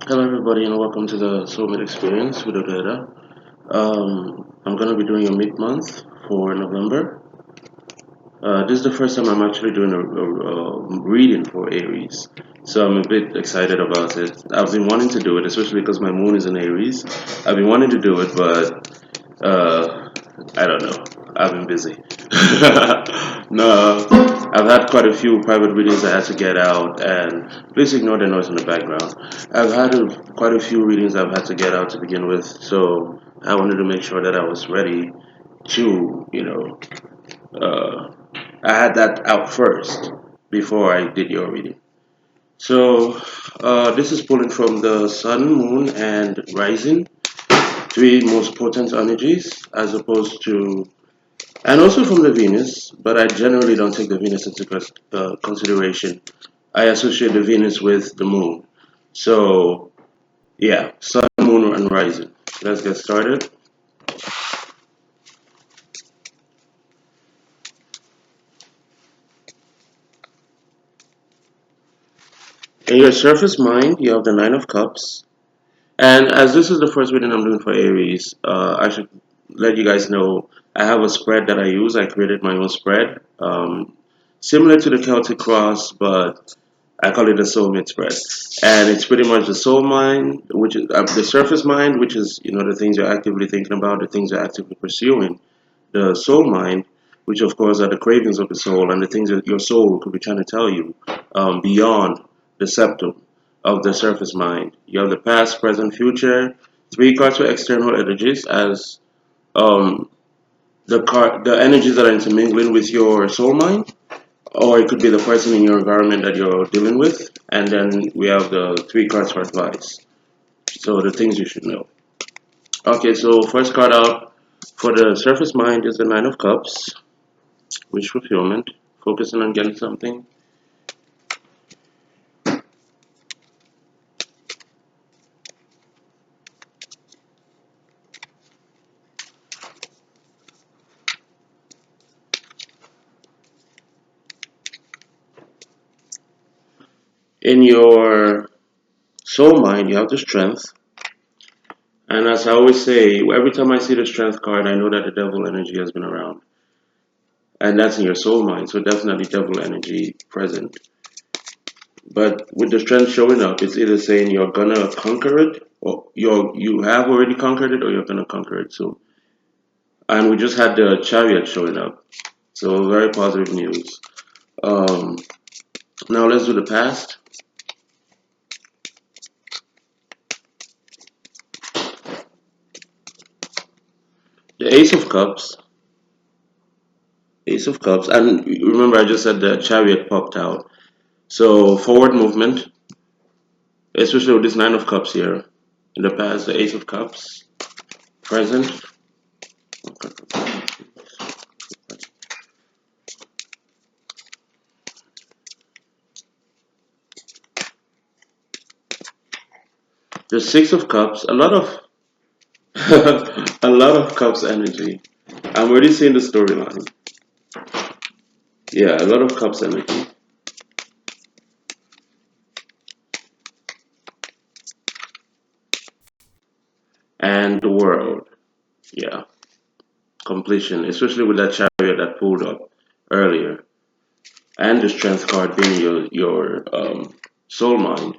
Hello, everybody, and welcome to the Soulmate Experience with Odetta. I'm going to be doing a mid-month for November. This is the first time I'm actually doing a reading for Aries, so I'm a bit excited about it. I've been wanting to do it, especially because my moon is in Aries. I've been wanting to do it, but I don't know. I've been busy. No, I've had quite a few private readings I had to get out, and please ignore the noise in the background. I've had quite a few readings I've had to get out to begin with, so I wanted to make sure that I was ready to, uh, I had that out first before I did your reading. So, this is pulling from the Sun, Moon, and Rising, three most potent energies, as opposed to, and also from the Venus, but I generally don't take the Venus into consideration. I associate the Venus with the Moon. So, yeah, Sun, Moon, and Rising. Let's get started. In your surface mind, you have the Nine of Cups. And as this is the first reading I'm doing for Aries, I should let you guys know I have a spread that I use. I created my own spread, similar to the Celtic Cross, but I call it the soulmate spread. And it's pretty much the soul mind, which is the surface mind, which is the things you're actively thinking about, the things you're actively pursuing. The soul mind, which of course are the cravings of the soul and the things that your soul could be trying to tell you beyond the septum of the surface mind. You have the past, present, future. Three cards for external energies as um, the energies that are intermingling with your soul mind, or it could be the person in your environment that you're dealing with. And then we have the three cards for advice. So the things you should know. Okay, so first card out for the surface mind is the Nine of Cups. Wish fulfillment, focusing on getting something. In your soul mind, you have the strength. And as I always say, every time I see the strength card, I know that the devil energy has been around. And that's in your soul mind, so definitely devil energy present. But with the strength showing up, it's either saying you're gonna conquer it, or you have already conquered it, or you're gonna conquer it soon. And we just had the chariot showing up, so very positive news. Um, Now let's do the past. The Ace of Cups, and remember I just said the chariot popped out. So forward movement, especially with this Nine of Cups here. In the past, the Ace of Cups. Present, the Six of Cups. A lot of a lot of Cups energy. I'm already seeing the storyline. Yeah, a lot of Cups energy. And the World. Yeah, completion, especially with that chariot that pulled up earlier, and the Strength card being your soul mind.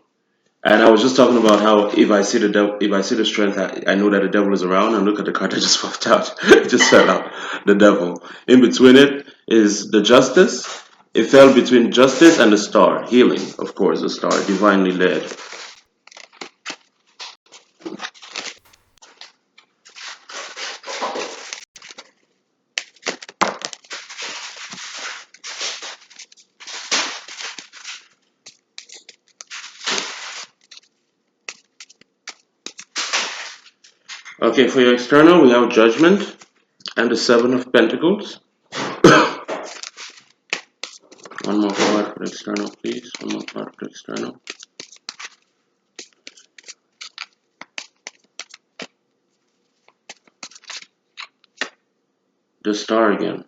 And I was just talking about how if I see the strength, I know that the devil is around. And look at the card that just popped out. It just fell out. The devil. In between it is the justice. It fell between justice and the star. Healing, of course, the star, divinely led. Okay, for your external, we have judgment and the Seven of Pentacles. One more card for the external, please. One more card for the external. The star again.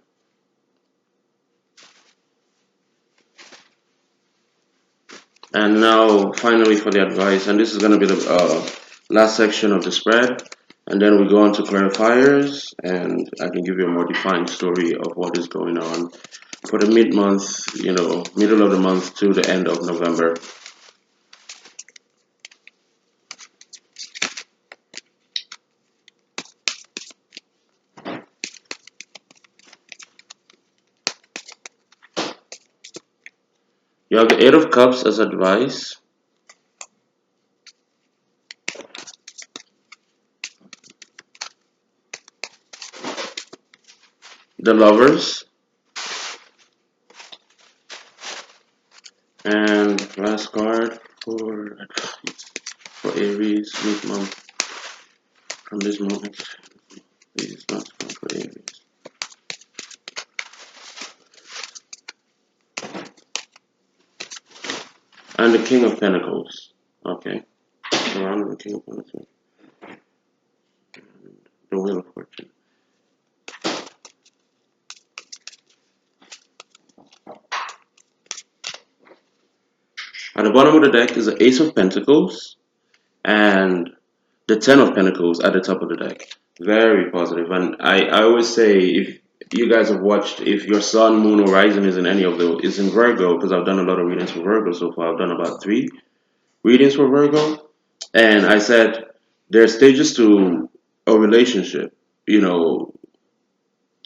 And now, finally, for the advice, and this is going to be the last section of the spread, and then we go on to clarifiers, and I can give you a more defined story of what is going on for the mid-month, middle of the month to the end of November. You have the Eight of Cups as advice, the Lovers, and last card for Aries mid-month from this moment. Please, last card for Aries. And the King of Pentacles. Okay. Around the King of Pentacles. The Wheel of Fortune. At the bottom of the deck is the Ace of Pentacles and the Ten of Pentacles at the top of the deck. Very positive. And I always say, if you guys have watched, if your sun, moon, or rising is in any of those, is in Virgo, because I've done a lot of readings for Virgo so far. I've done about 3 readings for Virgo. And I said, there are stages to a relationship, you know,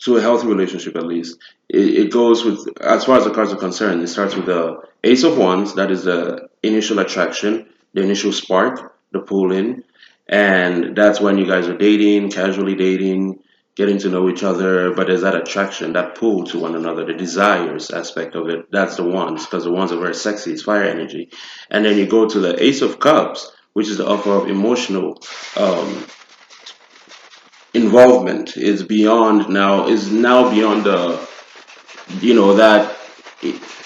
to a healthy relationship at least. It goes with, as far as the cards are concerned, it starts with the Ace of Wands, that is the initial attraction, the initial spark, the pull in. And that's when you guys are dating, casually dating, getting to know each other. But there's that attraction, that pull to one another, the desires aspect of it. That's the Wands, because the Wands are very sexy, it's fire energy. And then you go to the Ace of Cups, which is the offer of emotional um, involvement, is now beyond the that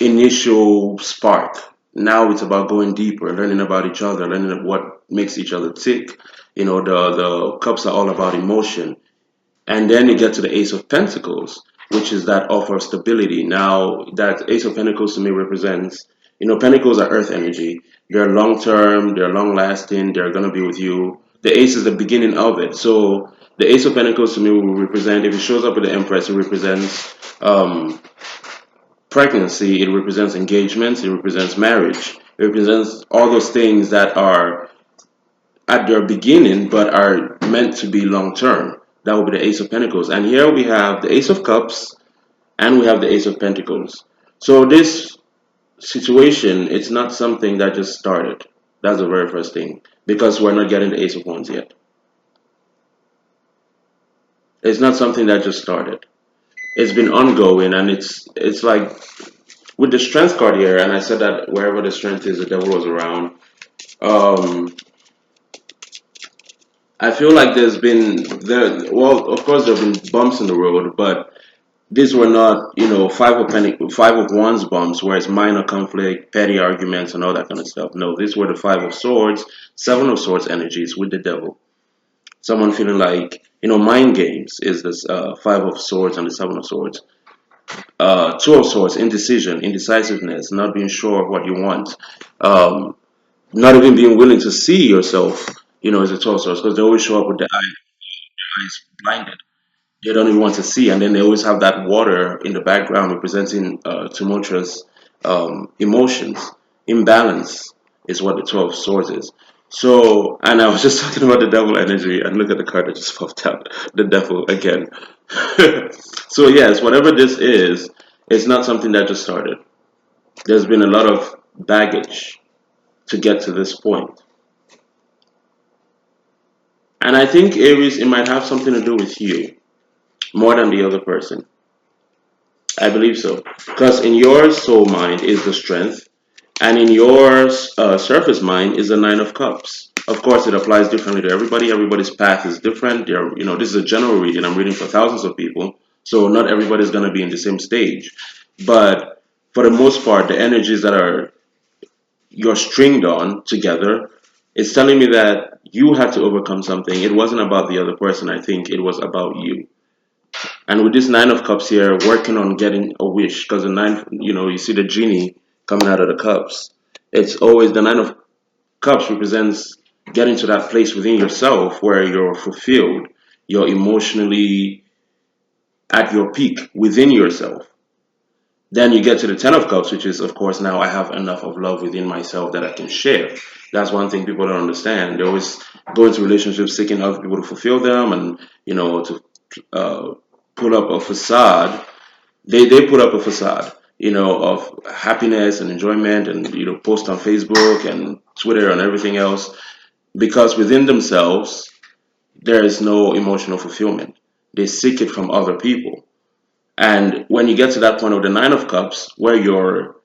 initial spark. Now it's about going deeper, learning about each other, learning what makes each other tick. The cups are all about emotion. And then you get to the Ace of Pentacles, which is that offer of stability. Now, that Ace of Pentacles to me represents, Pentacles are earth energy. They're long term, they're long lasting, they're going to be with you. The Ace is the beginning of it. So, the Ace of Pentacles to me will represent, if it shows up with the Empress, it represents pregnancy, it represents engagements, it represents marriage, it represents all those things that are at their beginning but are meant to be long term. That would be the Ace of Pentacles. And here we have the Ace of Cups and we have the Ace of Pentacles. So this situation, it's not something that just started. That's the very first thing. Because we're not getting the Ace of Wands yet. It's not something that just started. It's been ongoing, and it's like with the strength card here, and I said that wherever the strength is, the devil was around. Um, I feel like well, of course, there have been bumps in the road, but these were not, five of wands bumps, where it's minor conflict, petty arguments, and all that kind of stuff. No, these were the five of swords, seven of swords energies with the devil. Someone feeling like, mind games is this five of swords and the seven of swords. Two of swords, indecision, indecisiveness, not being sure of what you want. Um, Not even being willing to see yourself, as a two of swords, because they always show up with the eyes blinded. They don't even want to see, and then they always have that water in the background representing tumultuous emotions. Imbalance is what the 12 swords is. So, and I was just talking about the devil energy, and look at the card that just popped out, the devil again. So, yes, whatever this is, it's not something that just started. There's been a lot of baggage to get to this point. And I think, Aries, it might have something to do with you more than the other person. I believe so. Because in your soul mind is the strength, and in your surface mind is the Nine of Cups. Of course, it applies differently to everybody. Everybody's path is different. This is a general reading. I'm reading for thousands of people, so not everybody's going to be in the same stage. But for the most part, the energies that are you're stringed on together, it's telling me that you had to overcome something. It wasn't about the other person. I think it was about you. And with this Nine of Cups here, working on getting a wish, because the nine, you see the genie coming out of the cups. It's always the Nine of Cups represents getting to that place within yourself where you're fulfilled, you're emotionally at your peak within yourself. Then you get to the Ten of Cups, which is, of course, now I have enough of love within myself that I can share. That's one thing people don't understand. They always go into relationships seeking other people to fulfill them and, to uh, put up a facade. They put up a facade, of happiness and enjoyment and, post on Facebook and Twitter and everything else because within themselves, there is no emotional fulfillment. They seek it from other people. And when you get to that point of the Nine of Cups, where you're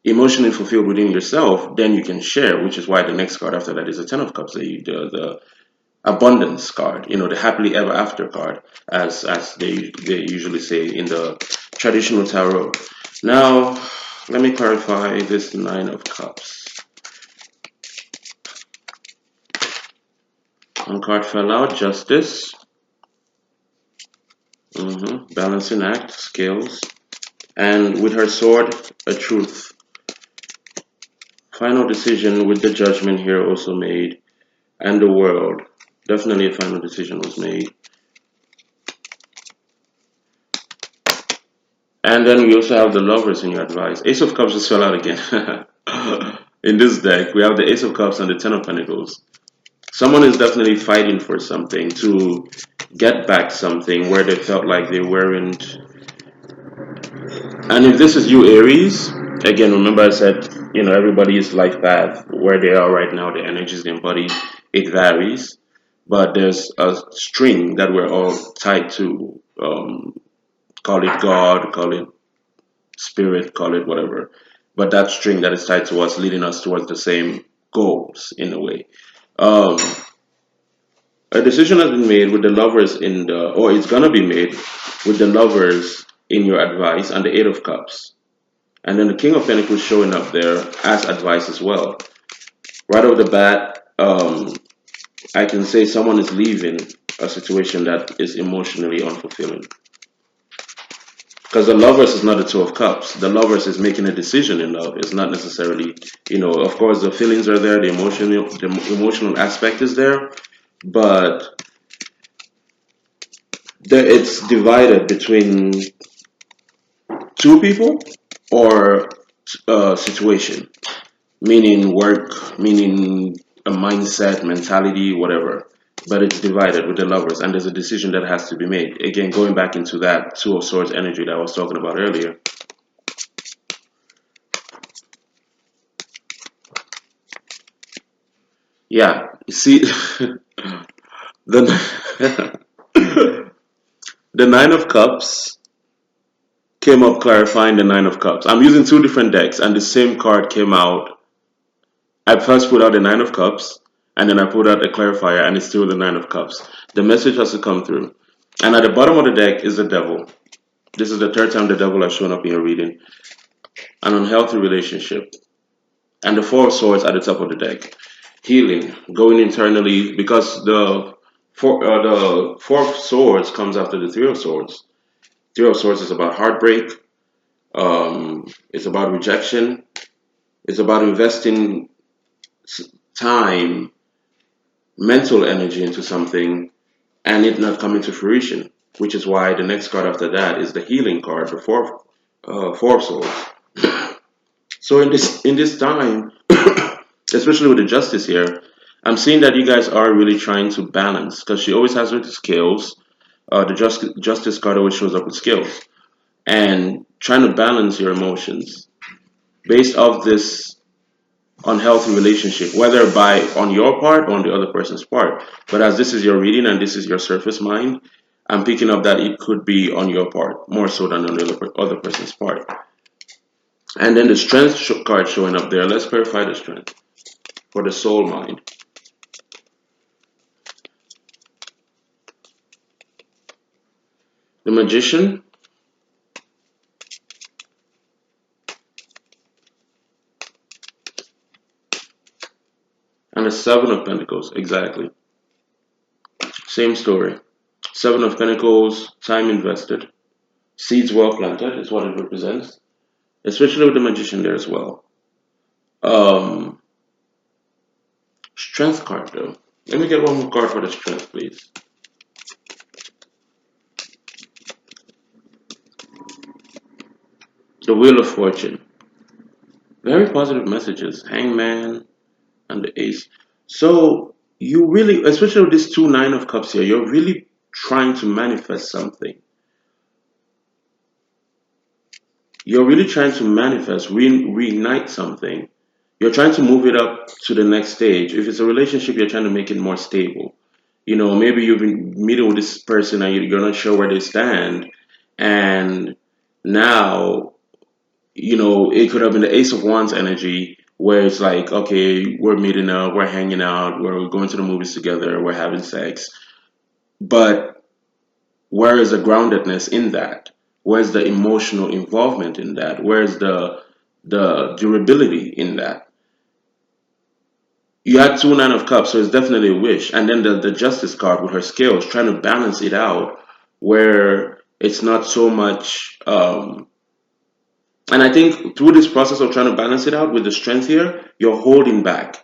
emotionally fulfilled within yourself, then you can share, which is why the next card after that is the Ten of Cups, the abundance card, the happily ever after card, as they usually say in the traditional tarot. Now, let me clarify this Nine of Cups. One card fell out, Justice. Balancing act, scales. And with her sword, a truth. Final decision with the judgment here also made. And the world. Definitely a final decision was made. And then we also have the lovers in your advice. Ace of Cups just fell out again. In this deck, we have the Ace of Cups and the Ten of Pentacles. Someone is definitely fighting for something to get back something where they felt like they weren't. And if this is you, Aries, again, remember I said, everybody's life path, where they are right now, the energies they embody, it varies. But there's a string that we're all tied to. Call it God, call it spirit, call it whatever. But that string that is tied to us, leading us towards the same goals in a way. Um, a decision has been made with the lovers or it's gonna be made with the lovers in your advice and the Eight of Cups. And then the King of Pentacles showing up there as advice as well. Right off the bat, I can say someone is leaving a situation that is emotionally unfulfilling. Because the lovers is not the Two of Cups. The lovers is making a decision in love. It's not necessarily, of course the feelings are there, the emotional aspect is there, but it's divided between two people or a situation, meaning work, meaning a mindset, mentality, whatever. But it's divided with the lovers, and there's a decision that has to be made. Again, going back into that Two of Swords energy that I was talking about earlier. Yeah, you see, the the Nine of Cups came up clarifying the Nine of Cups. I'm using two different decks, and the same card came out. I first put out the Nine of Cups, and then I put out a clarifier, and it's still the Nine of Cups. The message has to come through. And at the bottom of the deck is the Devil. This is the third time the Devil has shown up in your reading. An unhealthy relationship. And the Four of Swords at the top of the deck. Healing, going internally, because the Four of Swords comes after the Three of Swords. Three of Swords is about heartbreak. It's about rejection. It's about investing time, mental energy into something, and it not coming to fruition. Which is why the next card after that is the healing card, the Four of Swords. So in this time, especially with the Justice here, I'm seeing that you guys are really trying to balance because she always has her skills. The Justice card always shows up with skills and trying to balance your emotions based off this unhealthy relationship, whether by on your part or on the other person's part. But as this is your reading and this is your surface mind, I'm picking up that it could be on your part more so than on the other person's part. And then the strength card showing up there. Let's clarify the strength for the soul mind. The magician and the Seven of Pentacles. Exactly. Same story. Seven of Pentacles, time invested. Seeds well planted is what it represents. Especially with the magician there as well. Um, Strength card though. Let me get one more card for the strength, please. The Wheel of Fortune. Very positive messages. Hangman and the Ace. So you really, especially with this two Nine of Cups here, you're really trying to manifest something. You're really trying to manifest, reignite something. You're trying to move it up to the next stage. If it's a relationship, you're trying to make it more stable. Maybe you've been meeting with this person and you're not sure where they stand, and now, it could have been the Ace of Wands energy where it's like, okay, we're meeting up, we're hanging out, we're going to the movies together, we're having sex, but where is the groundedness in that? Where's the emotional involvement in that? Where's the durability in that? You had two Nine of Cups, so it's definitely a wish. And then the Justice card with her scales, trying to balance it out where it's not so much. And I think through this process of trying to balance it out with the strength here, you're holding back.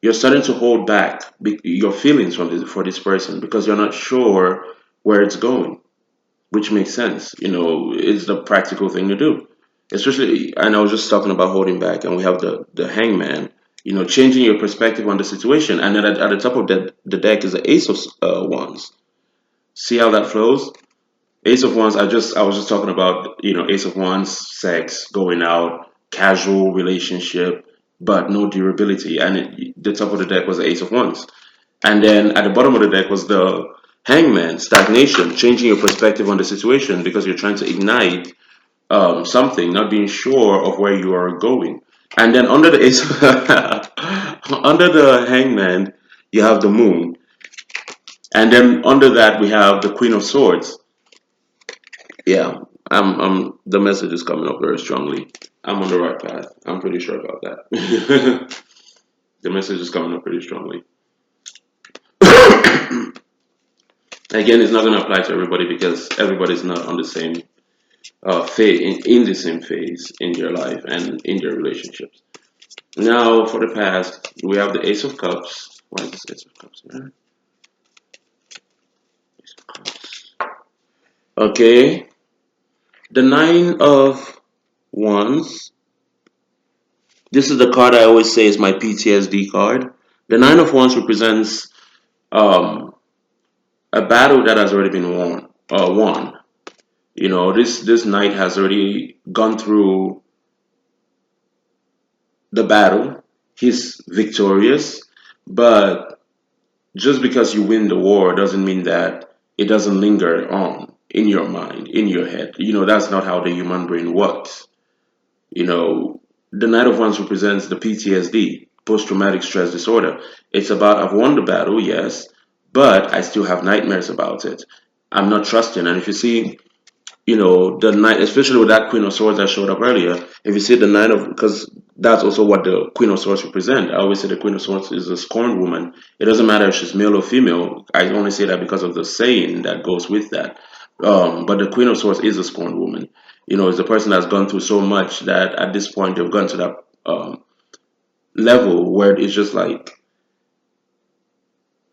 You're starting to hold back your feelings for this person because you're not sure where it's going, which makes sense. It's the practical thing to do. Especially, and I was just talking about holding back, and we have the hangman, changing your perspective on the situation. And then at the top of the deck is the Ace of Wands. See how that flows? Ace of Wands, I was just talking about, Ace of Wands, sex, going out, casual relationship, but no durability. And the top of the deck was the Ace of Wands. And then at the bottom of the deck was the Hangman, stagnation, changing your perspective on the situation because you're trying to ignite something, not being sure of where you are going. And then under the Ace, under the Hangman, you have the Moon. And then under that, we have the Queen of Swords. Yeah, the message is coming up very strongly. I'm on the right path. I'm pretty sure about that. The message is coming up pretty strongly. Again, it's not going to apply to everybody because everybody's not on the same phase, in the same phase in their life and in their relationships. Now, for the past, we have the Ace of Cups. Why is this Ace of Cups here? Ace of Cups. Okay, the Nine of Wands. This is the card I always say is my PTSD card. The Nine of Wands represents um, a battle that has already been won. Won. This knight has already gone through the battle. He's victorious, but just because you win the war doesn't mean that it doesn't linger on in your mind, in your head. That's not how the human brain works. You know, the Knight of Wands represents the PTSD, post traumatic stress disorder. It's about I've won the battle, yes, but I still have nightmares about it. I'm not trusting. And if you see, the knight, especially with that Queen of Swords that showed up earlier, if you see the Knight of, because that's also what the Queen of Swords represent. I always say the Queen of Swords is a scorned woman. It doesn't matter if she's male or female. I only say that because of the saying that goes with that. But the Queen of Swords is a scorned woman. It's a person that's gone through so much that at this point they've gone to that level where it's just like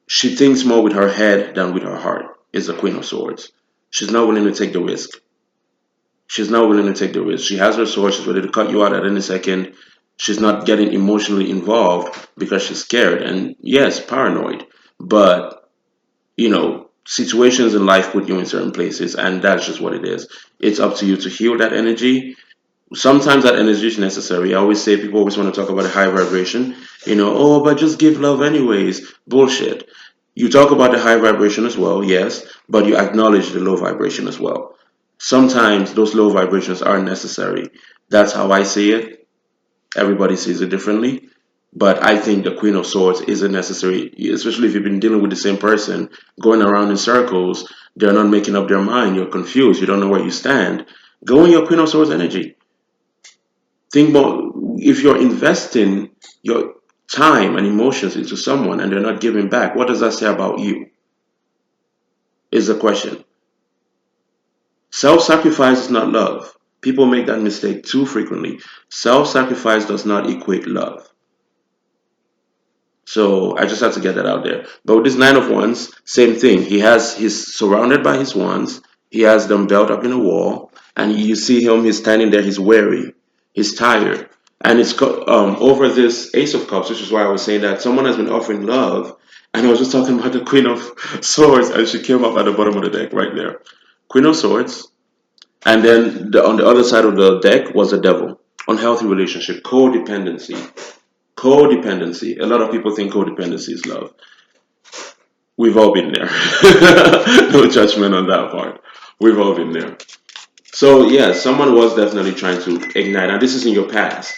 she thinks more with her head than with her heart. Is the Queen of Swords. She's not willing to take the risk. She's not willing to take the risk. She has her sword. She's ready to cut you out at any second. She's not getting emotionally involved because she's scared and, yes, paranoid. But, situations in life put you in certain places, and that's just what it is. It's up to you to heal that energy. Sometimes that energy is necessary. I always say people always want to talk about a high vibration. Oh, but just give love anyways. Bullshit. You talk about the high vibration as well, yes, but you acknowledge the low vibration as well. Sometimes those low vibrations are necessary. That's how I see it. Everybody sees it differently. But I think the Queen of Swords isn't necessary, especially if you've been dealing with the same person, going around in circles. They're not making up their mind. You're confused. You don't know where you stand. Go in your Queen of Swords energy. Think about if you're investing your time and emotions into someone and they're not giving back, what does that say about you? Is the question. Self sacrifice is not love. People make that mistake too frequently. Self-sacrifice does not equate love. So I just have to get that out there. But with this nine of wands, same thing. He's surrounded by his wands. He has them built up in a wall, and you see him. He's standing there. He's weary. He's tired, and it's over this Ace of Cups, which is why I was saying that someone has been offering love. And I was just talking about the Queen of Swords, and she came up at the bottom of the deck right there. Queen of Swords, and then on the other side of the deck was the Devil. Unhealthy relationship, codependency. Codependency. A lot of people think codependency is love. We've all been there. No judgment on that part. We've all been there. So yeah, someone was definitely trying to ignite, and this is in your past.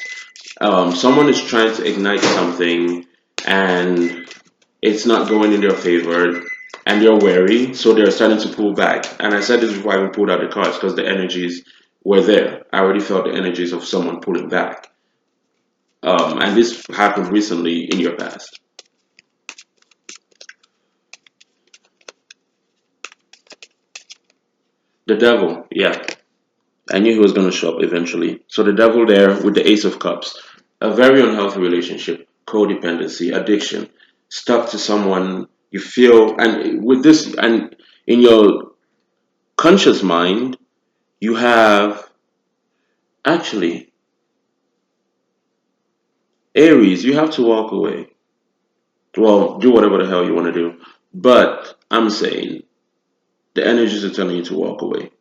Someone is trying to ignite something, and it's not going in their favor, and they're wary, so they're starting to pull back. And I said this before I even pulled out the cards because the energies were there. I already felt the energies of someone pulling back, and this happened recently in your past. The devil, yeah. I knew he was going to show up eventually. So the devil there with the Ace of Cups, a very unhealthy relationship, codependency, addiction, stuck to someone you feel, and with this, and in your conscious mind, you have actually Aries. You have to walk away. Well, do whatever the hell you want to do, but I'm saying the energies are telling you to walk away.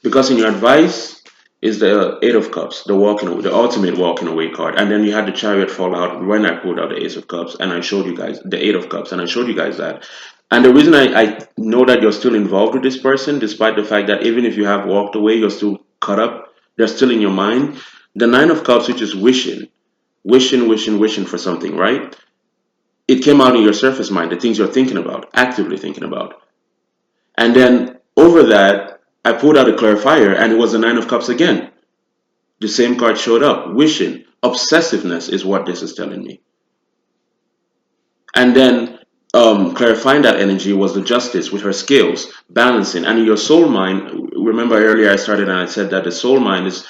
Because in your advice is the Eight of Cups, the walking away, the ultimate walking away card. And then you had the Chariot fall out when I pulled out the Ace of Cups and I showed you guys the Eight of Cups and I showed you guys that. And the reason I know that you're still involved with this person, despite the fact that even if you have walked away, you're still caught up, they're still in your mind. The Nine of Cups, which is wishing, wishing for something, right? It came out in your surface mind, the things you're thinking about, actively thinking about. And then over that, I pulled out a clarifier and it was the Nine of Cups again. The same card showed up. Wishing. Obsessiveness is what this is telling me. And then clarifying that energy was the Justice with her scales, balancing. And in your soul mind, remember earlier I started and I said that the soul mind is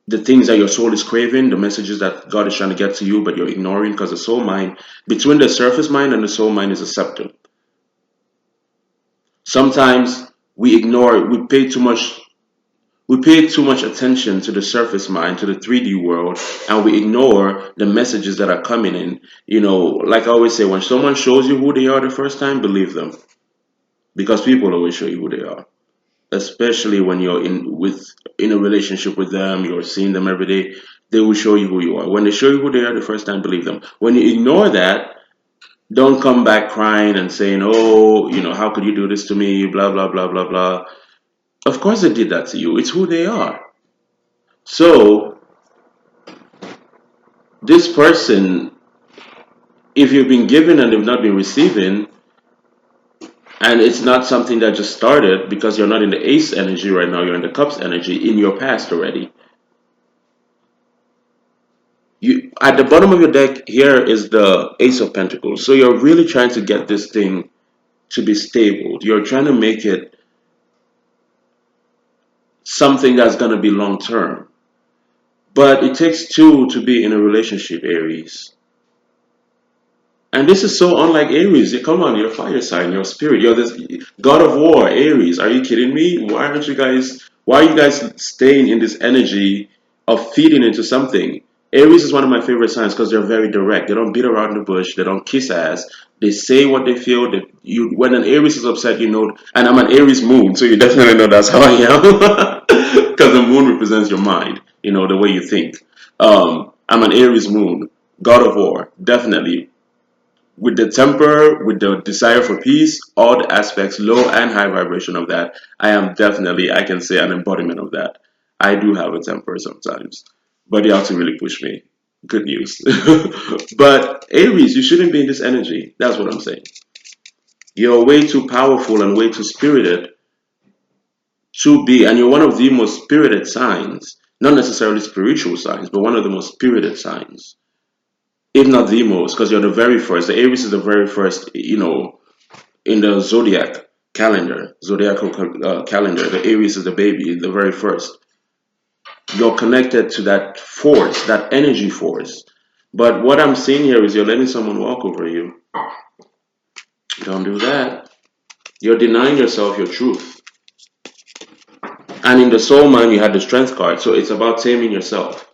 the things that your soul is craving, the messages that God is trying to get to you, but you're ignoring because the soul mind, between the surface mind and the soul mind is a septum. Sometimes we ignore, we pay too much attention to the surface mind, to the 3D world, and we ignore the messages that are coming in. You know, like I always say, when someone shows you who they are the first time, believe them. Because people always show you who they are. Especially when you're in a relationship with them, you're seeing them every day, they will show you who you are. When they show you who they are the first time, believe them. When you ignore that, don't come back crying and saying, oh, how could you do this to me? Blah blah blah blah blah. Of course they did that to you. It's who they are. So this person, if you've been given and they've not been receiving, and it's not something that just started because you're not in the ace energy right now, you're in the cups energy in your past already. You at the bottom of your deck here is the ace of pentacles. So you're really trying to get this thing to be stable. You're trying to make it something that's going to be long term. But it takes two to be in a relationship, Aries. And this is so unlike Aries. Come on, you're a fire sign, you're a spirit, you're this god of war, Aries. Are you kidding me? Why are you guys staying in this energy of feeding into something? Aries is one of my favorite signs because they're very direct. They don't beat around the bush, they don't kiss ass. They say what they feel. When an Aries is upset, and I'm an Aries moon, so you definitely know that's how I am. Because the moon represents your mind, the way you think. I'm an Aries moon, god of war, definitely with the temper, with the desire for peace, all the aspects, low and high vibration of that, I am definitely, I can say, an embodiment of that. I do have a temper sometimes, but you have to really push me. Good news. But Aries, you shouldn't be in this energy. That's what I'm saying. You're way too powerful and way too spirited to be, and you're one of the most spirited signs, not necessarily spiritual signs, but one of the most spirited signs, if not the most, because you're the very first. The Aries is the very first, in the zodiacal calendar. The Aries is the baby, the very first. You're connected to that force, that energy force. But what I'm seeing here is you're letting someone walk over you. Don't do that. You're denying yourself your truth. And in the soul mind, you had the strength card. So it's about taming yourself.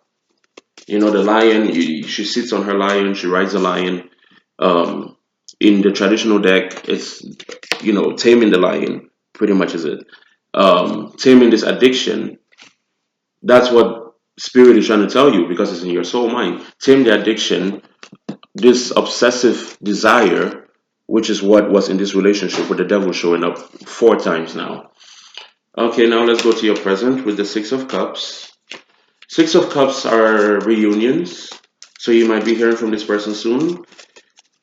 You know, the lion, she sits on her lion, she rides a lion. Um, in the traditional deck, it's, taming the lion, pretty much is it. Taming this addiction, that's what spirit is trying to tell you because it's in your soul mind. Tame the addiction, this obsessive desire, which is what was in this relationship with the devil showing up 4 times now. Okay, now let's go to your present with the Six of Cups. Six of Cups are reunions, so you might be hearing from this person soon.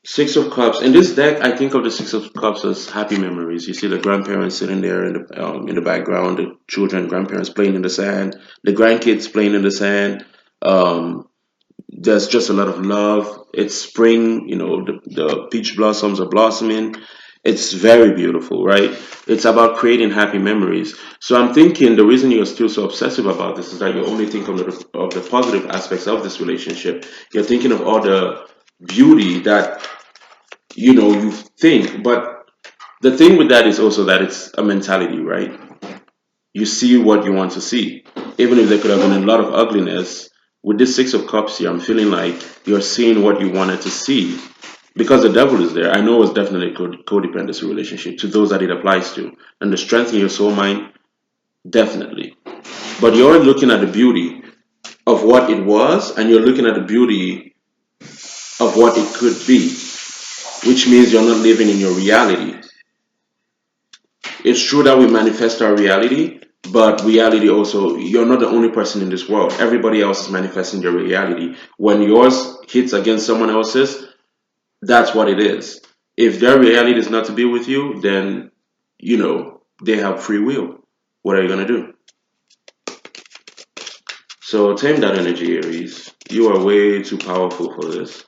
Six of Cups. In this deck, I think of the Six of Cups as happy memories. You see the grandparents sitting there in the background, the children, grandparents playing in the sand, the grandkids playing in the sand. Um, there's just a lot of love. It's spring, the peach blossoms are blossoming. It's very beautiful, right? It's about creating happy memories. So I'm thinking the reason you're still so obsessive about this is that you only think of the positive aspects of this relationship. You're thinking of all the beauty that you think. But the thing with that is also that it's a mentality, right? You see what you want to see. Even if there could have been a lot of ugliness, with this Six of Cups here, I'm feeling like you're seeing what you wanted to see. Because the devil is there, I know it's definitely a codependency relationship to those that it applies to. And the strength in your soul mind, definitely. But you're looking at the beauty of what it was, and you're looking at the beauty of what it could be, which means you're not living in your reality. It's true that we manifest our reality, but reality also, you're not the only person in this world. Everybody else is manifesting their reality. When yours hits against someone else's, that's what it is. If their reality is not to be with you, then, they have free will. What are you going to do? So tame that energy, Aries. You are way too powerful for this.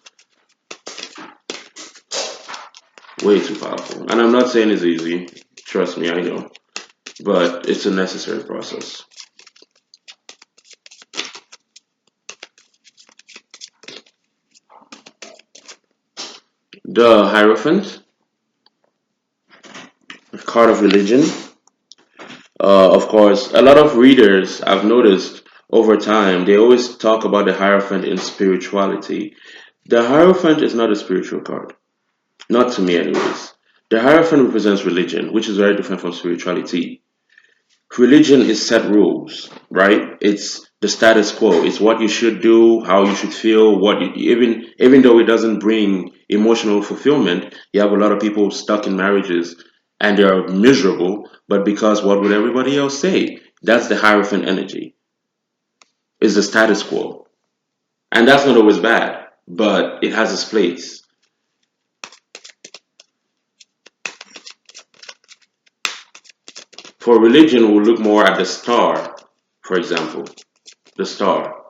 Way too powerful. And I'm not saying it's easy. Trust me, I know. But it's a necessary process. The Hierophant, card of religion. Of course, a lot of readers I've noticed over time, they always talk about the Hierophant in spirituality. The Hierophant is not a spiritual card. Not to me, anyways. The Hierophant represents religion, which is very different from spirituality. Religion is set rules, right? It's the status quo. It's what you should do, how you should feel, even though it doesn't bring emotional fulfillment, you have a lot of people stuck in marriages and they're miserable, but because what would everybody else say? That's the Hierophant energy. Is the status quo. And that's not always bad, but it has its place. For religion, we'll look more at the star, for example. The star.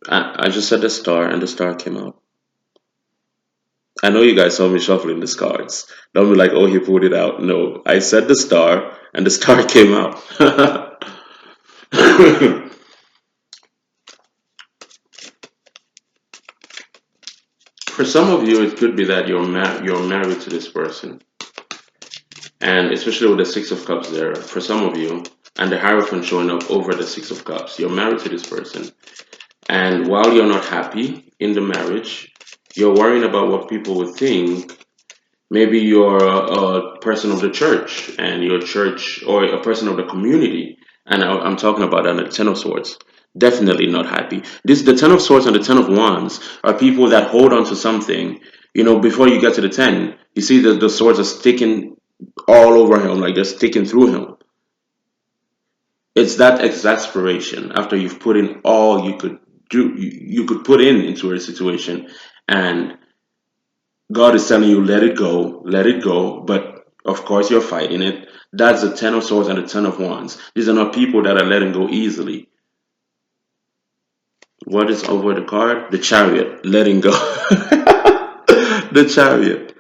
I just said the star, and the star came out. I know you guys saw me shuffling these cards. Don't be like, oh, he pulled it out. No, I said the star, and the star came out. For some of you, it could be that you're married to this person, and especially with the Six of Cups there. For some of you, and the Hierophant showing up over the Six of Cups, you're married to this person, and while you're not happy in the marriage, you're worrying about what people would think. Maybe you're a person of the church and your church, or a person of the community. And I'm talking about that, the Ten of Swords. Definitely not happy. The Ten of Swords and the Ten of Wands are people that hold on to something. Before you get to the 10, you see that the swords are sticking all over him, like they're sticking through him. It's that exasperation after you've put in all you could do, you could put into a situation, and God is telling you, let it go, but of course you're fighting it. That's the Ten of Swords and the Ten of Wands. These are not people that are letting go easily. What is over the card? The Chariot, letting go. The Chariot.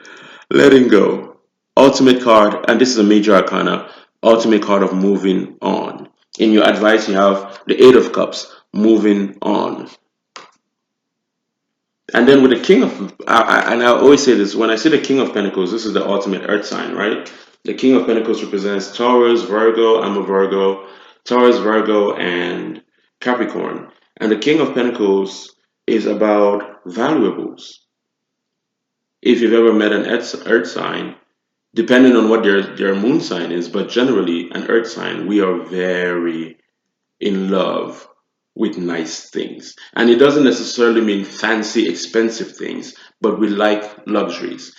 letting go. Ultimate card, and this is a major arcana, ultimate card of moving on. In your advice, you have the Eight of Cups, moving on. And then with the King of, and I always say this, when I say the King of Pentacles, this is the ultimate earth sign, right? The King of Pentacles represents Taurus, Virgo, I'm a Virgo, Taurus, Virgo, and Capricorn. And the King of Pentacles is about valuables. If you've ever met an earth sign, depending on what their moon sign is, but generally an earth sign, we are very in love with nice things. And it doesn't necessarily mean fancy, expensive things, but we like luxuries.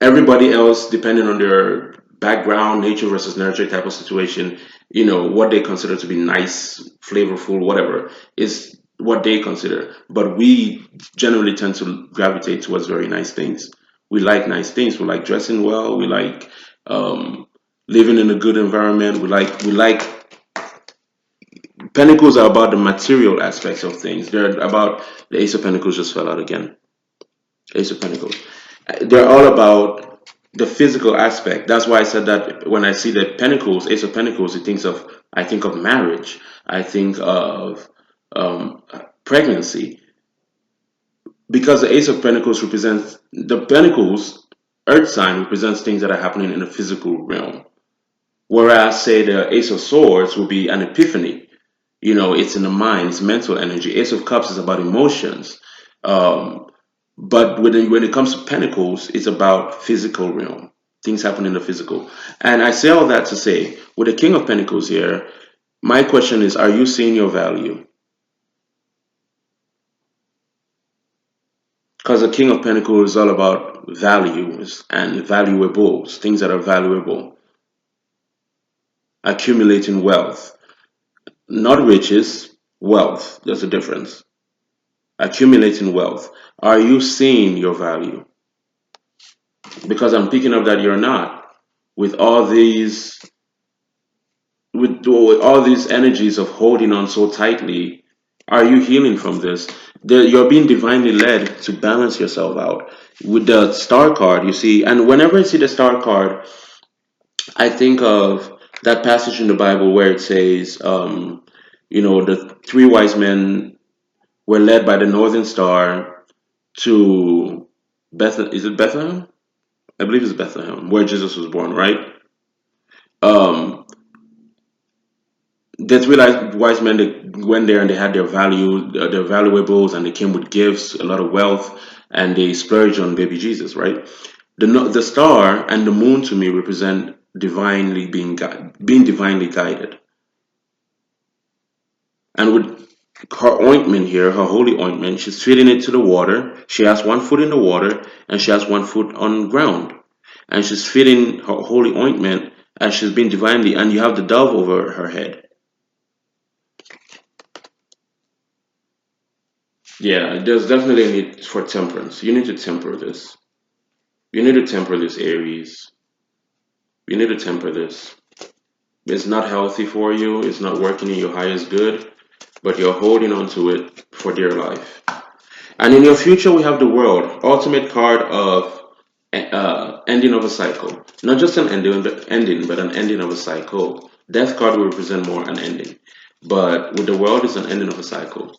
Everybody else, depending on their background, nature versus nurture type of situation, what they consider to be nice, flavorful, whatever, is what they consider. But we generally tend to gravitate towards very nice things. We like nice things. We like dressing well. We like um, living in a good environment. We like Pentacles are about the material aspects of things. They're about the Ace of Pentacles just fell out again. Ace of Pentacles. They're all about the physical aspect. That's why I said that when I see the Pentacles, Ace of Pentacles, I think of marriage. I think of um, pregnancy because the Ace of Pentacles represents the Pentacles. Earth sign represents things that are happening in the physical realm. Whereas, say, the Ace of Swords will be an epiphany. It's in the mind, it's mental energy. Ace of Cups is about emotions. Um, but when it comes to Pentacles, it's about physical realm. Things happen in the physical. And I say all that to say, with the King of Pentacles here, my question is, are you seeing your value? Because the King of Pentacles is all about values and valuables, things that are valuable, accumulating wealth. Not riches, wealth. There's a difference. Accumulating wealth. Are you seeing your value? Because I'm picking up that you're not. With all these, with all these energies of holding on so tightly, are you healing from this? You're being divinely led to balance yourself out. With the star card, you see, and whenever I see the star card, I think of that passage in the Bible where it says, the three wise men were led by the northern star to Bethlehem. Is it Bethlehem? I believe it's Bethlehem, where Jesus was born, right? Um, the three wise men, they went there and they had their valuables, and they came with gifts, a lot of wealth, and they splurged on baby Jesus, right? The star and the moon to me represent being divinely guided. And with her ointment here, her holy ointment, she's feeding it to the water. She has one foot in the water and she has one foot on ground. And she's feeding her holy ointment as she's been divinely, and you have the dove over her head. Yeah, there's definitely a need for temperance. You need to temper this. You need to temper this, Aries. You need to temper this. It's not healthy for you. It's not working in your highest good, but you're holding on to it for dear life. And in your future, we have the world, ultimate card of ending of a cycle. Not just an ending, but an ending of a cycle. Death card will represent more an ending. But with the world, it's an ending of a cycle.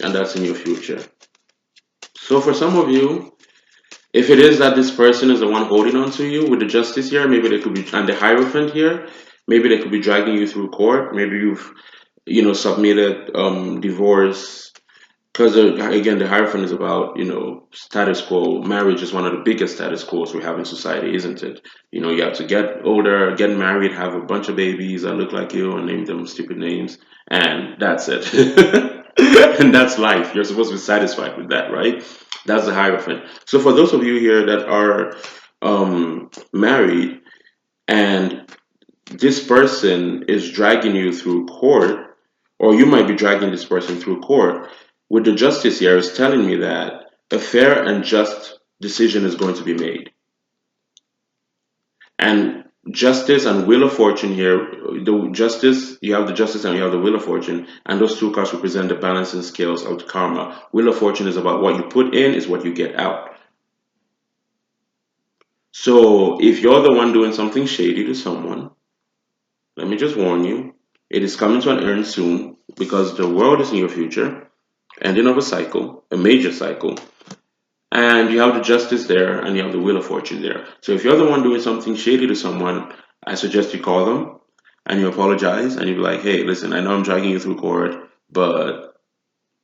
And that's in your future. So for some of you, if it is that this person is the one holding on to you with the justice here, maybe they could be, and the hierophant here, maybe they could be dragging you through court. Maybe you've, submitted divorce. Because again, the Hierophant is about, status quo. Marriage is one of the biggest status quos we have in society, isn't it? You have to get older, get married, have a bunch of babies that look like you, and name them stupid names, and that's it. And that's life. You're supposed to be satisfied with that, right? That's the Hierophant. So for those of you here that are married and this person is dragging you through court, or you might be dragging this person through court, with the justice here is telling me that a fair and just decision is going to be made. And Justice and Wheel of Fortune here. The Justice, you have the Justice and you have the Wheel of Fortune, and those two cards represent the balancing scales of karma. Wheel of Fortune is about what you put in is what you get out. So if you're the one doing something shady to someone, let me just warn you, it is coming to an end soon because the world is in your future, ending of a cycle, a major cycle, and you have the justice there and you have the wheel of fortune there. So if you're the one doing something shady to someone, I suggest you call them and you apologize and you be like, hey, listen, I know I'm dragging you through court, but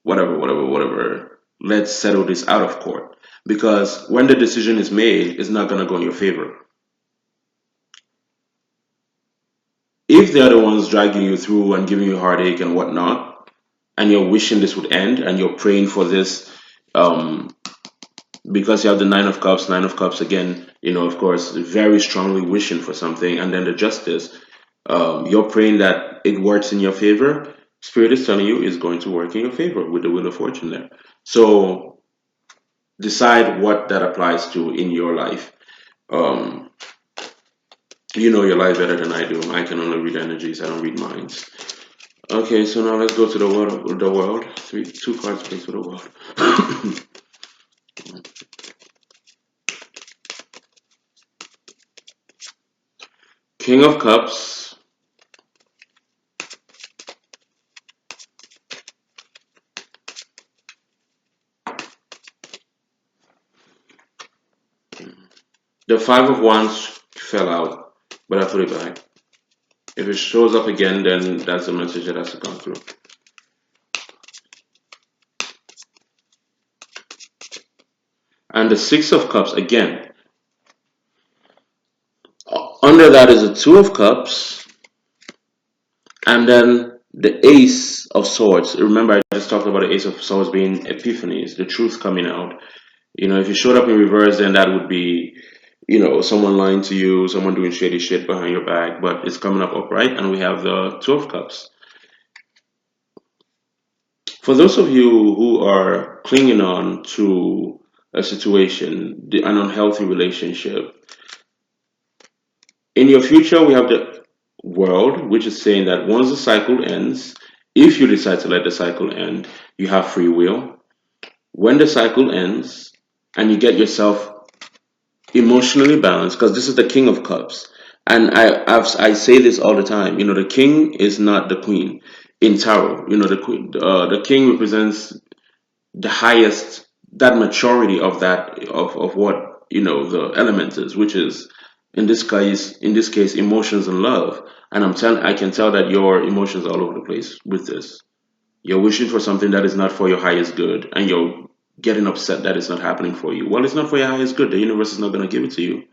whatever. Let's settle this out of court. Because when the decision is made, it's not going to go in your favor. If they're the ones dragging you through and giving you heartache and whatnot, and you're wishing this would end and you're praying for this, um, because you have the nine of cups again, of course, very strongly wishing for something, and then the justice, you're praying that it works in your favor. Spirit is telling you it's going to work in your favor with the wheel of fortune there. So decide what that applies to in your life. Um, you know your life better than I do. I can only read energies. I don't read minds. Okay, so now let's go to the world. The world. Two cards, please, for the world. King of Cups. The Five of Wands fell out, but I put it back. If it shows up again, then that's the message that has to come through. And the Six of Cups again. Under that is the Two of Cups, and then the Ace of Swords. Remember, I just talked about the Ace of Swords being epiphanies, the truth coming out. If you showed up in reverse, then that would be, someone lying to you, someone doing shady shit behind your back, but it's coming up upright, and we have the Two of Cups. For those of you who are clinging on to a situation, an unhealthy relationship, in your future, we have the world, which is saying that once the cycle ends, if you decide to let the cycle end, you have free will. When the cycle ends and you get yourself emotionally balanced, because this is the King of Cups, and I say this all the time. The king is not the queen in tarot. The queen, the king represents the highest, that maturity of that of what the element is, which is in this case emotions and love. And I can tell that your emotions are all over the place with this. You're wishing for something that is not for your highest good, and you're getting upset that it's not happening for you. Well, it's not for your highest good. The universe is not going to give it to you.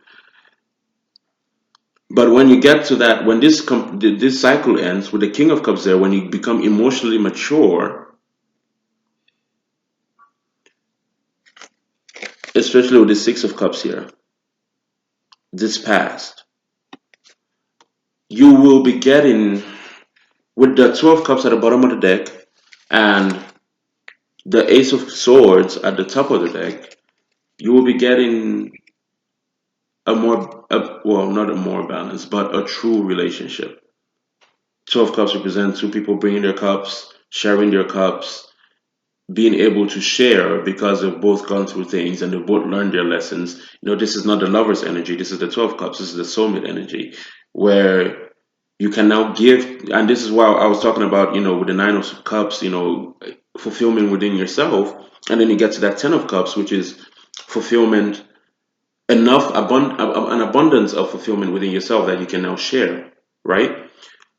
But when you get to that, when this cycle ends with the King of Cups there, when you become emotionally mature, especially with the Six of Cups here, this past, you will be getting, with the 12 cups at the bottom of the deck and the Ace of Swords at the top of the deck, you will be getting well, not a more balanced, but a true relationship. 12 cups represent two people bringing their cups, sharing their cups, being able to share because they've both gone through things and they've both learned their lessons. This is not the lover's energy. This is the 12 cups. This is the soulmate energy, where you can now give. And this is why I was talking about, with the Nine of Cups, fulfillment within yourself. And then you get to that 10 of Cups, which is fulfillment, an abundance of fulfillment within yourself that you can now share, right?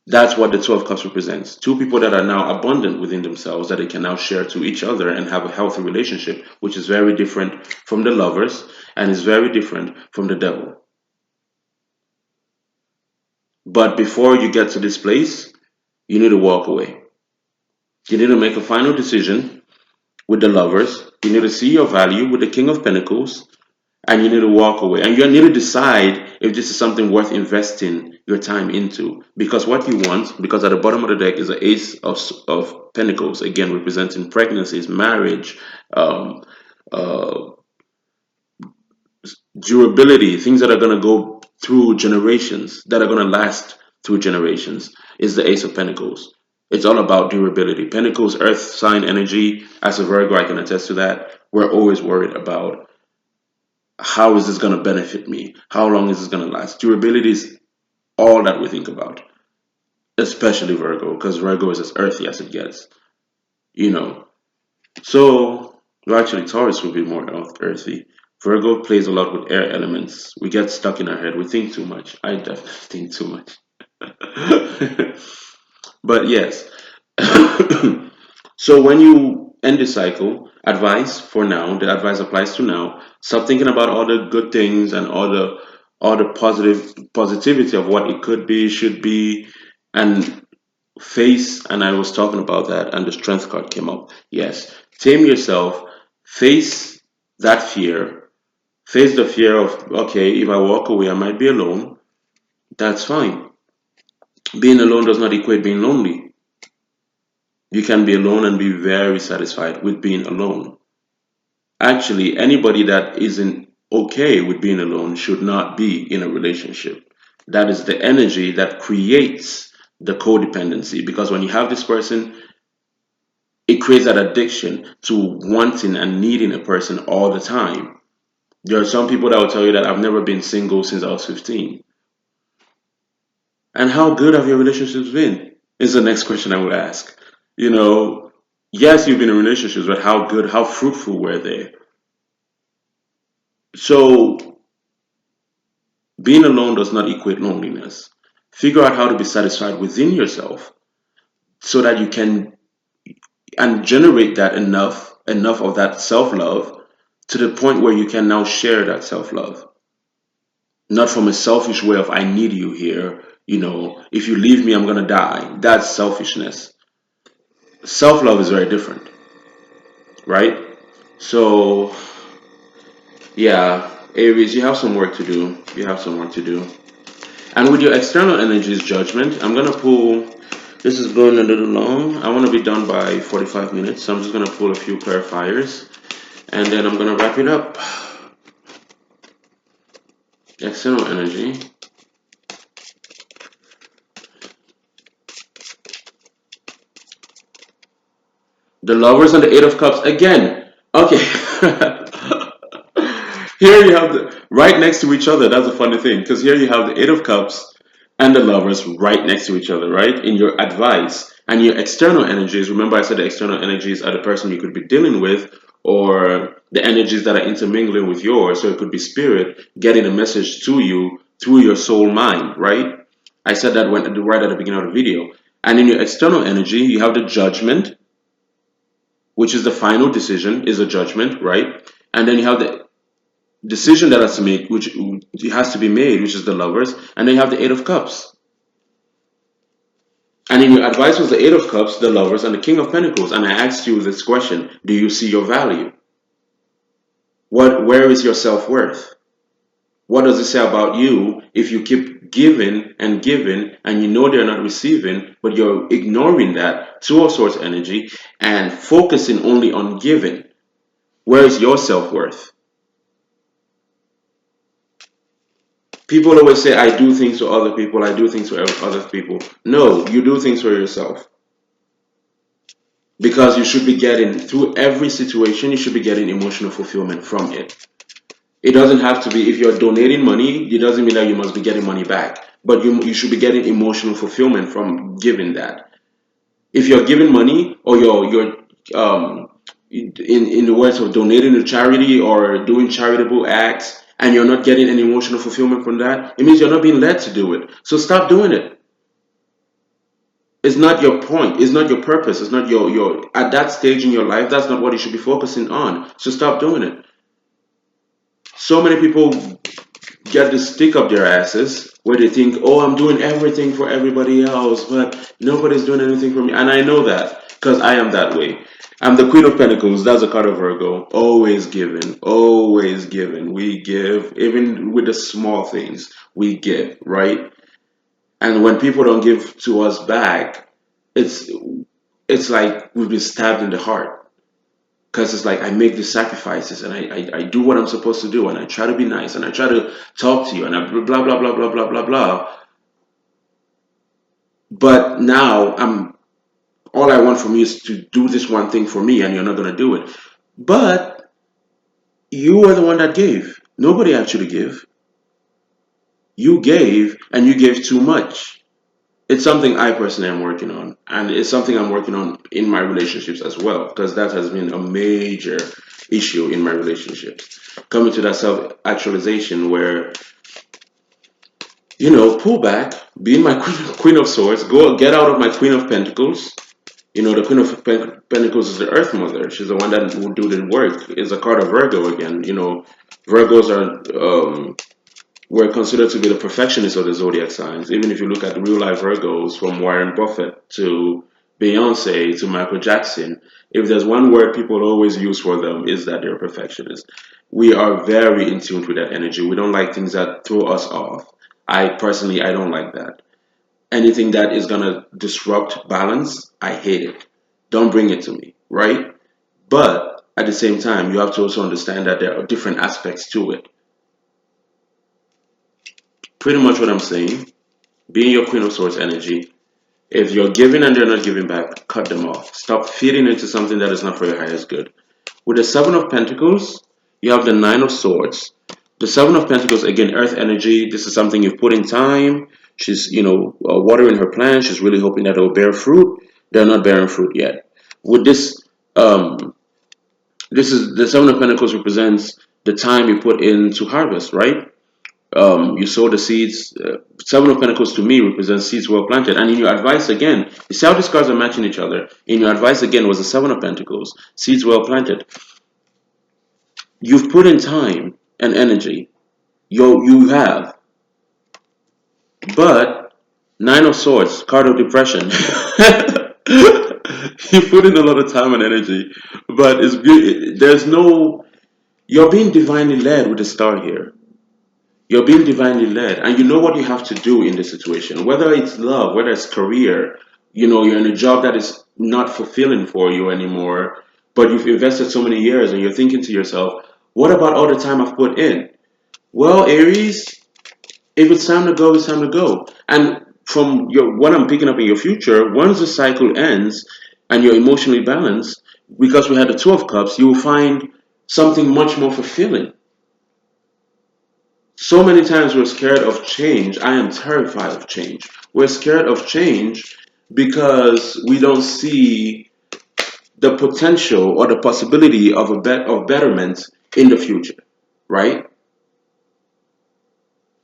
That's what the 12 cups represents. Two people that are now abundant within themselves that they can now share to each other and have a healthy relationship, which is very different from the lovers and is very different from the devil. But before you get to this place, you need to walk away. You need to make a final decision with the lovers. You need to see your value with the King of Pentacles, and you need to walk away. And you need to decide if this is something worth investing your time into. Because what you want, because at the bottom of the deck is an Ace of Pentacles, again representing pregnancies, marriage, um, uh, durability, things that are going to go through generations, that are going to last through generations, is the Ace of Pentacles. It's all about durability. Pentacles, earth sign energy. As a Virgo, I can attest to that. We're always worried about, how is this going to benefit me? How long is this going to last? Durability is all that we think about, especially Virgo, because Virgo is as earthy as it gets, you know. So, well, actually, Taurus would be more earthy. Virgo plays a lot with air elements. We get stuck in our head. We think too much. I definitely think too much. But yes. So when you end the cycle, advice for now, the advice applies to now. Stop thinking about all the good things and all the positivity of what it could be, should be, and face. And I was talking about that, and the strength card came up. Yes, tame yourself, face that fear, face the fear of, okay, if I walk away, I might be alone. That's fine. Being alone does not equate being lonely. You can be alone and be very satisfied with being alone. Actually, anybody that isn't okay with being alone should not be in a relationship. That is the energy that creates the codependency, because when you have this person, it creates that addiction to wanting and needing a person all the time. There are some people that will tell you that I've never been single since I was 15. And how good have your relationships been? Is the next question I would ask. You know, yes, you've been in relationships, but how good, how fruitful were they? So, being alone does not equate loneliness. Figure out how to be satisfied within yourself so that you can and generate that enough of that self-love to the point where you can now share that self-love. Not from a selfish way of, I need you here, if you leave me I'm going to die. That's selfishness. Self-love is very different, right? So, yeah, Aries, you have some work to do. You have some work to do. And with your external energies judgment, I'm going to pull. This is going a little long. I want to be done by 45 minutes, so I'm just going to pull a few clarifiers and then I'm going to wrap it up. External energy. The Lovers and the Eight of Cups again. Okay. Here you have right next to each other. That's a funny thing, because here you have the Eight of Cups and the Lovers right next to each other, right? In your advice and your external energies. Remember, I said the external energies are the person you could be dealing with, or the energies that are intermingling with yours. So it could be spirit getting a message to you through your soul mind, right? I said that right at the beginning of the video. And in your external energy, you have the Judgment, which is the final decision, is a judgment, right? And then you have the decision that has to make, which has to be made, which is the Lovers, and then you have the Eight of Cups. And in your advice was the Eight of Cups, the Lovers, and the King of Pentacles. And I asked you this question: do you see your value? Where is your self-worth? What does it say about you if you keep giving and giving and you know they're not receiving, but you're ignoring that to a source energy and focusing only on giving? Where is your self-worth? People always say, I do things for other people, I do things for other people. No, you do things for yourself. Because you should be getting, through every situation, you should be getting emotional fulfillment from it. It doesn't have to be, if you're donating money, it doesn't mean that you must be getting money back. But you should be getting emotional fulfillment from giving that. If you're giving money, or you're in the words of donating to charity or doing charitable acts, and you're not getting any emotional fulfillment from that, it means you're not being led to do it. So stop doing it. It's not your point. It's not your purpose. It's not your at that stage in your life. That's not what you should be focusing on. So stop doing it. So many people get this stick up their asses where they think, oh, I'm doing everything for everybody else, but nobody's doing anything for me. And I know that because I am that way. I'm the Queen of Pentacles. That's a card of Virgo. Always giving. Always giving. We give. Even with the small things, we give, right? And when people don't give to us back, it's it's like we've been stabbed in the heart. because it's like I make the sacrifices and I do what I'm supposed to do and I try to be nice and I try to talk to you and I blah blah blah blah blah blah blah. But now I'm all I want from you is to do this one thing for me and you're not gonna do it. But you were the one that gave. Nobody actually gave. You gave and you gave too much. It's something I personally am working on, and it's something I'm working on in my relationships as well, because that has been a major issue in my relationships. Coming to that self actualization where, pull back, being my queen of swords, go get out of my queen of pentacles. The queen of pentacles is the earth mother. She's the one that will do the work. It's a card of Virgo again. Virgos are were considered to be the perfectionists of the zodiac signs. Even if you look at real life Virgos, from Warren Buffett to Beyonce to Michael Jackson, if there's one word people always use for them, is that they're perfectionists. We are very in tune with that energy. We don't like things that throw us off. I don't like that. Anything that is gonna disrupt balance, I hate it. Don't bring it to me, right? But at the same time, you have to also understand that there are different aspects to it. Pretty much what I'm saying, being your Queen of Swords energy, if you're giving and they're not giving back, cut them off. Stop feeding into something that is not for your highest good. With the Seven of Pentacles, you have the Nine of Swords. The Seven of Pentacles, again, Earth energy. This is something you've put in time. She's, watering her plants. She's really hoping that it will bear fruit. They're not bearing fruit yet. With um, this is the Seven of Pentacles represents the time you put in to harvest, right? You sow the seeds. Seven of Pentacles to me represents seeds well planted. And in your advice again, you see how these cards are matching each other. In your advice again was the Seven of Pentacles, seeds well planted. You've put in time and energy. You have, but Nine of Swords, card of depression. You put in a lot of time and energy, but there's no. You're being divinely led with the star here. You're being divinely led, and you know what you have to do in this situation. Whether it's love, whether it's career, you're in a job that is not fulfilling for you anymore, but you've invested so many years, and you're thinking to yourself, "What about all the time I've put in?" Well, Aries, if it's time to go, it's time to go. And from what I'm picking up in your future, once the cycle ends and you're emotionally balanced, because we had the Two of Cups, you will find something much more fulfilling. So many times we're scared of change. I am terrified of change. We're scared of change because we don't see the potential or the possibility of of betterment in the future, right?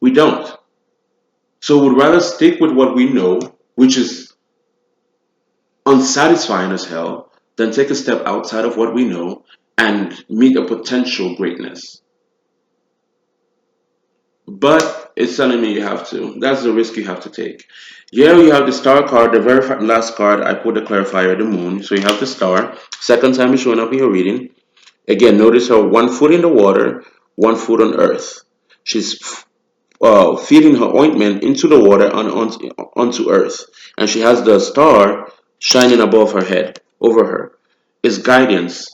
We don't. So we'd rather stick with what we know, which is unsatisfying as hell, than take a step outside of what we know and meet a potential greatness. But it's telling me you have to. That's the risk you have to take. Here you have the star card, the very last card. I put the clarifier, the moon. So you have the star. Second time it's showing up in your reading. Again, notice her one foot in the water, one foot on earth. She's feeding her ointment into the water onto earth. And she has the star shining above her head, over her. It's guidance.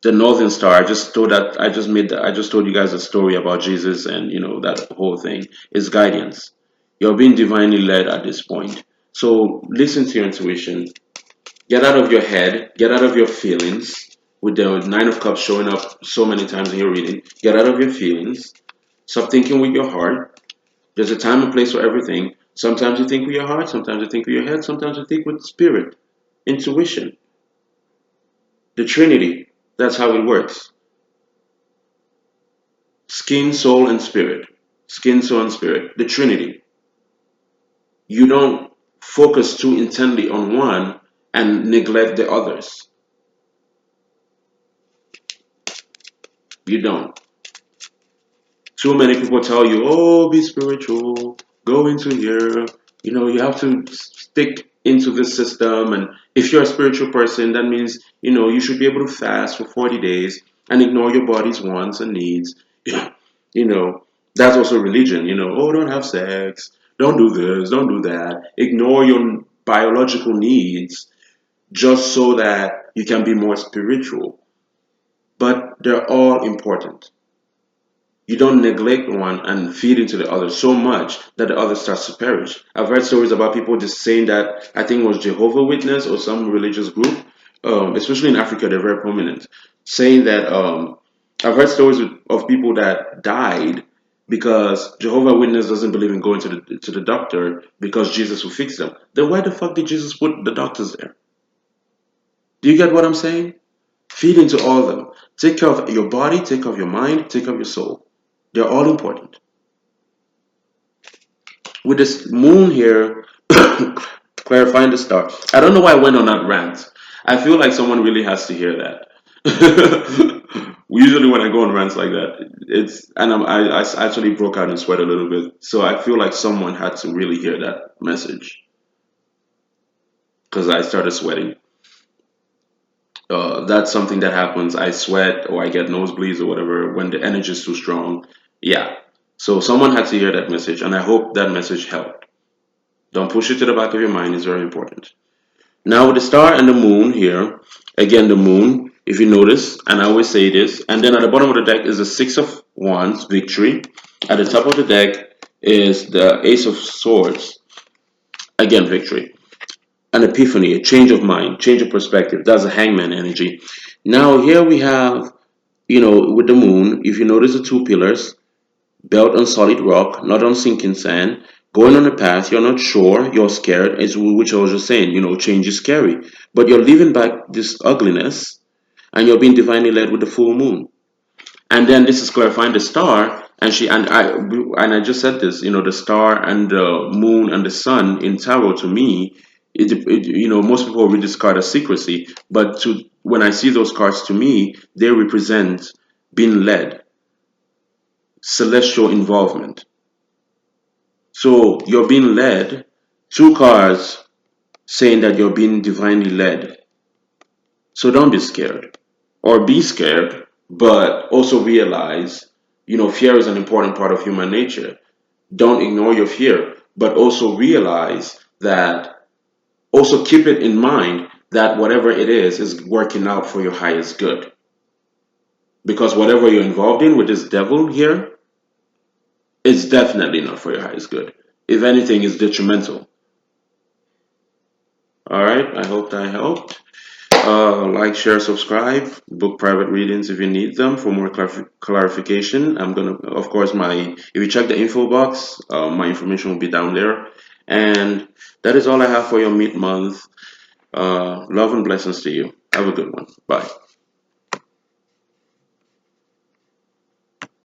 The Northern Star. I just told that I just made that I just told you guys a story about Jesus and that whole thing is guidance. You're being divinely led at this point. So listen to your intuition. Get out of your head. Get out of your feelings. With the Nine of Cups showing up so many times in your reading, get out of your feelings. Stop thinking with your heart. There's a time and place for everything. Sometimes you think with your heart. Sometimes you think with your head. Sometimes you think with spirit, intuition, the Trinity. That's how it works. Skin, soul, and spirit. Skin, soul, and spirit. The Trinity. You don't focus too intently on one and neglect the others. You don't. Too many people tell you, oh, be spiritual, go into here. You have to stick into this system. And if you're a spiritual person, that means, you should be able to fast for 40 days and ignore your body's wants and needs. You know, that's also religion. Oh, don't have sex, don't do this, don't do that. Ignore your biological needs just so that you can be more spiritual. But they're all important. You don't neglect one and feed into the other so much that the other starts to perish. I've heard stories about people just saying that, I think it was Jehovah Witness or some religious group, especially in Africa, they're very prominent, saying that I've heard stories of people that died because Jehovah Witness doesn't believe in going to the doctor because Jesus will fix them. Then why the fuck did Jesus put the doctors there? Do you get what I'm saying? Feed into all of them. Take care of your body, take care of your mind, take care of your soul. They're all important. With this moon here, clarifying the star. I don't know why I went on that rant. I feel like someone really has to hear that. Usually when I go on rants like that, I actually broke out in sweat a little bit. So I feel like someone had to really hear that message because I started sweating. That's something that happens. I sweat or I get nosebleeds or whatever when the energy is too strong. Yeah. So someone had to hear that message, and I hope that message helped. Don't push it to the back of your mind. It's very important. Now with the star and the moon here, again the moon, if you notice, and I always say this, and then at the bottom of the deck is the Six of Wands, victory. At the top of the deck is the Ace of Swords, again victory. An epiphany, a change of mind, change of perspective. That's a hangman energy. Now here we have, with the moon, if you notice the two pillars, built on solid rock, not on sinking sand, going on a path you're not sure, you're scared, is which I was just saying, change is scary. But you're leaving back this ugliness and you're being divinely led with the full moon. And then this is clarifying the star, and I just said this, the star and the moon and the sun in tarot to me, most people read this card as secrecy, but to when I see those cards to me, they represent being led, celestial involvement. So you're being led, two cards saying that you're being divinely led. So don't be scared. Or be scared, but also realize, fear is an important part of human nature. Don't ignore your fear, but also realize that, also keep it in mind that whatever it is working out for your highest good. Because whatever you're involved in with this devil here, it's definitely not for your highest good. If anything, it's detrimental. All right, I hope that helped. Like, share, subscribe, book private readings if you need them for more clarification. I'm gonna, of course, if you check the info box, my information will be down there. And that is all I have for your mid month. Love and blessings to you. Have a good one. Bye.